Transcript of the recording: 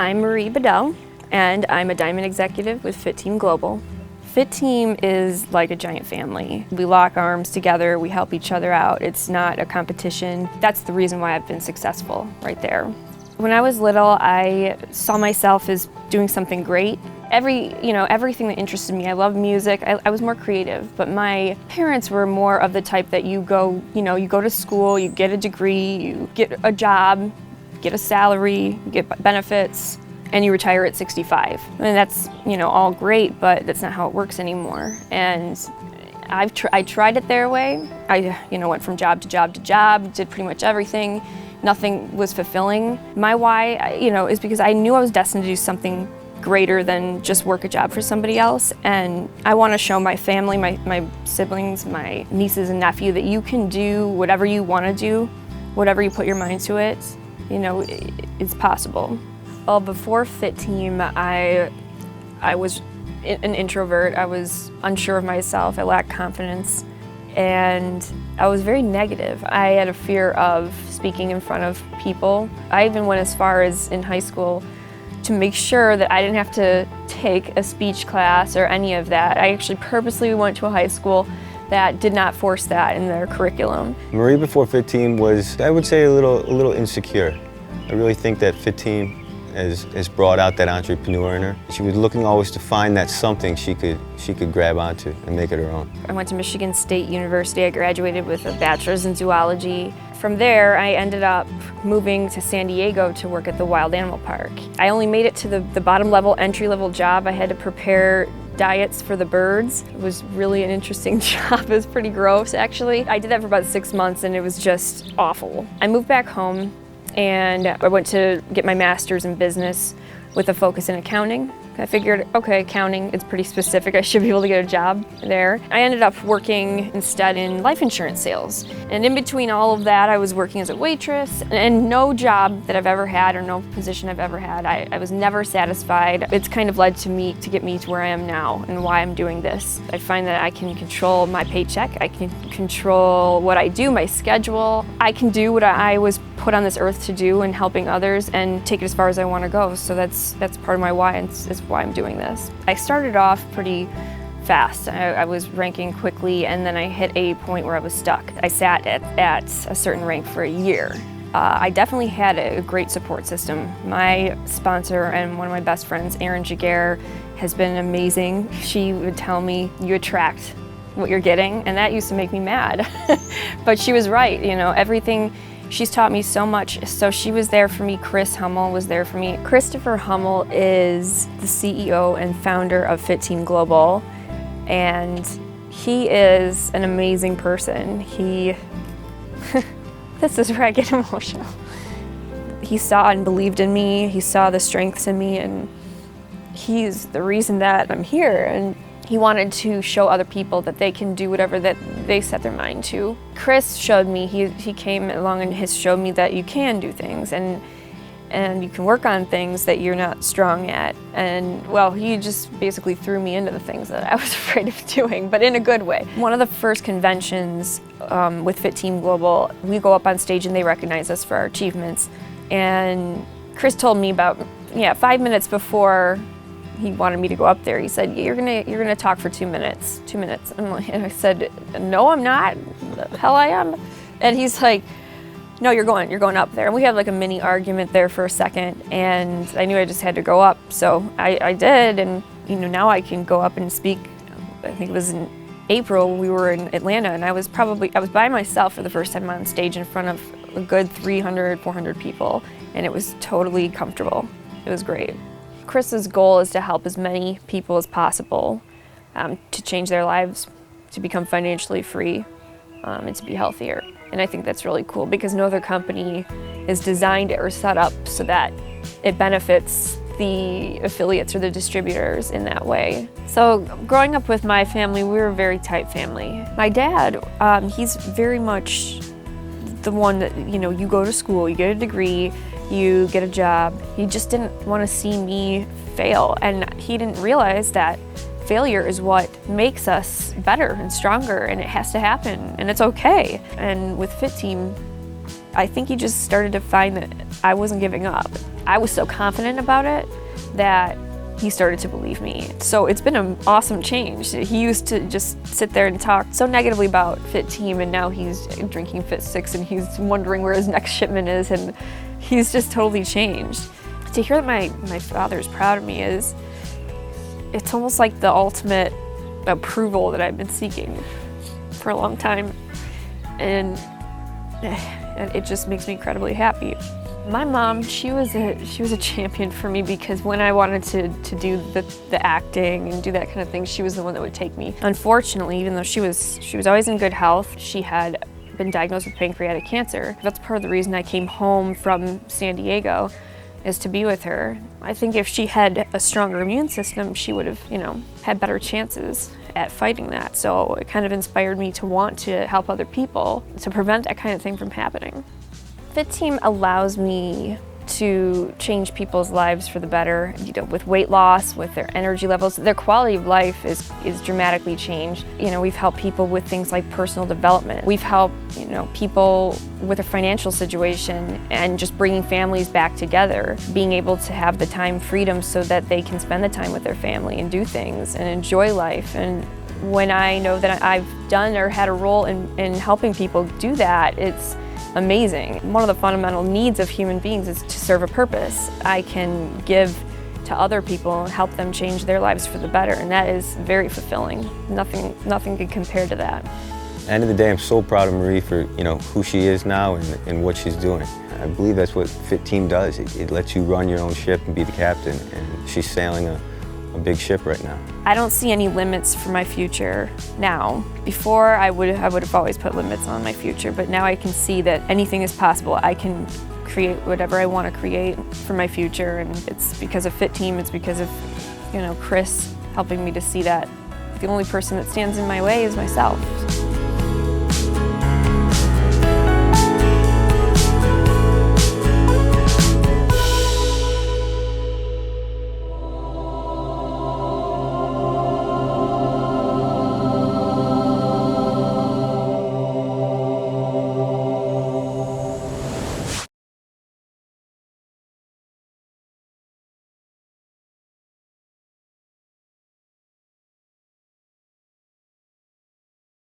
I'm Marie Bedell, and I'm a Diamond Executive with FITTEAM Global. FITTEAM is like a giant family. We lock arms together, we help each other out. It's not a competition. That's the reason why I've been successful right there. When I was little, I saw myself as doing something great. Everything that interested me. I love music. I was more creative, but my parents were more of the type that you go to school, you get a degree, you get a job, get a salary, you get benefits, and you retire at 65. I mean, that's, all great, but that's not how it works anymore. And I tried it their way. I, went from job to job to job, did pretty much everything. Nothing was fulfilling. My why, is because I knew I was destined to do something greater than just work a job for somebody else. And I want to show my family, my siblings, my nieces and nephew that you can do whatever you want to do, whatever you put your mind to it, it's possible. Well, before FITTEAM, I was an introvert. I was unsure of myself. I lacked confidence, and I was very negative. I had a fear of speaking in front of people. I even went as far as in high school to make sure that I didn't have to take a speech class or any of that. I actually purposely went to a high school that did not force that in their curriculum. Marie before FITTEAM was, I would say, a little insecure. I really think that FITTEAM has brought out that entrepreneur in her. She was looking always to find that something she could grab onto and make it her own. I went to Michigan State University. I graduated with a bachelor's in zoology. From there, I ended up moving to San Diego to work at the Wild Animal Park. I only made it to the bottom level, entry-level job. I had to prepare diets for the birds. It was really an interesting job. It was pretty gross, actually. I did that for about 6 months, and it was just awful. I moved back home, and I went to get my master's in business with a focus in accounting. I figured, okay, accounting is pretty specific. I should be able to get a job there. I ended up working instead in life insurance sales. And in between all of that, I was working as a waitress, and no job that I've ever had or no position I've ever had, I was never satisfied. It's kind of led to get me to where I am now and why I'm doing this. I find that I can control my paycheck. I can control what I do, my schedule. I can do what I was put on this earth to do and helping others and take it as far as I want to go. So that's part of my why, and it's why I'm doing this. I started off pretty fast. I was ranking quickly, and then I hit a point where I was stuck. I sat at a certain rank for a year. I definitely had a great support system. My sponsor and one of my best friends, Erin Jaguar, has been amazing. She would tell me, you attract what you're getting, and that used to make me mad. But she was right, everything. She's taught me so much. So she was there for me. Chris Hummel was there for me. Christopher Hummel is the CEO and founder of FITTEAM Global, and he is an amazing person. This is where I get emotional. He saw and believed in me. He saw the strengths in me, and he's the reason that I'm here. And he wanted to show other people that they can do whatever that they set their mind to. Chris showed me, he came along and has showed me that you can do things and you can work on things that you're not strong at. And well, he just basically threw me into the things that I was afraid of doing, but in a good way. One of the first conventions with FITTEAM Global, we go up on stage and they recognize us for our achievements. And Chris told me about 5 minutes before he wanted me to go up there. He said, you're gonna talk for 2 minutes. 2 minutes. And I said, no, I'm not. The hell I am. And he's like, no, you're going up there. And we had like a mini argument there for a second, and I knew I just had to go up. So I did, and now I can go up and speak. I think it was in April, we were in Atlanta, and I was by myself for the first time on stage in front of a good 300, 400 people, and it was totally comfortable. It was great. Chris's goal is to help as many people as possible to change their lives, to become financially free, and to be healthier. And I think that's really cool because no other company is designed or set up so that it benefits the affiliates or the distributors in that way. So growing up with my family, we were a very tight family. My dad, he's very much the one that, you go to school, you get a degree, you get a job. He just didn't want to see me fail, and he didn't realize that failure is what makes us better and stronger, and it has to happen, and it's okay. And with FITTEAM, I think he just started to find that I wasn't giving up. I was so confident about it that he started to believe me. So it's been an awesome change. He used to just sit there and talk so negatively about FITTEAM, and now he's drinking Fit 6 and he's wondering where his next shipment is, and he's just totally changed. To hear that my father's proud of me it's almost like the ultimate approval that I've been seeking for a long time. And it just makes me incredibly happy. My mom, she was a champion for me, because when I wanted to do the acting and do that kind of thing, she was the one that would take me. Unfortunately, even though she was always in good health, she had been diagnosed with pancreatic cancer. That's part of the reason I came home from San Diego, is to be with her. I think if she had a stronger immune system, she would have, had better chances at fighting that. So it kind of inspired me to want to help other people to prevent that kind of thing from happening. FITTEAM allows me to change people's lives for the better, with weight loss, with their energy levels. Their quality of life is dramatically changed. We've helped people with things like personal development. We've helped, people with a financial situation and just bringing families back together, being able to have the time freedom so that they can spend the time with their family and do things and enjoy life. And when I know that I've done or had a role in helping people do that, it's amazing. One of the fundamental needs of human beings is to serve a purpose. I can give to other people and help them change their lives for the better, and that is very fulfilling. Nothing can compare to that. At the end of the day, I'm so proud of Marie for who she is now and what she's doing. I believe that's what FITTEAM does. It lets you run your own ship and be the captain, and she's sailing a big ship right now. I don't see any limits for my future now. Before, I would have always put limits on my future, but now I can see that anything is possible. I can create whatever I want to create for my future, and it's because of FITTEAM. It's because of Chris helping me to see that the only person that stands in my way is myself.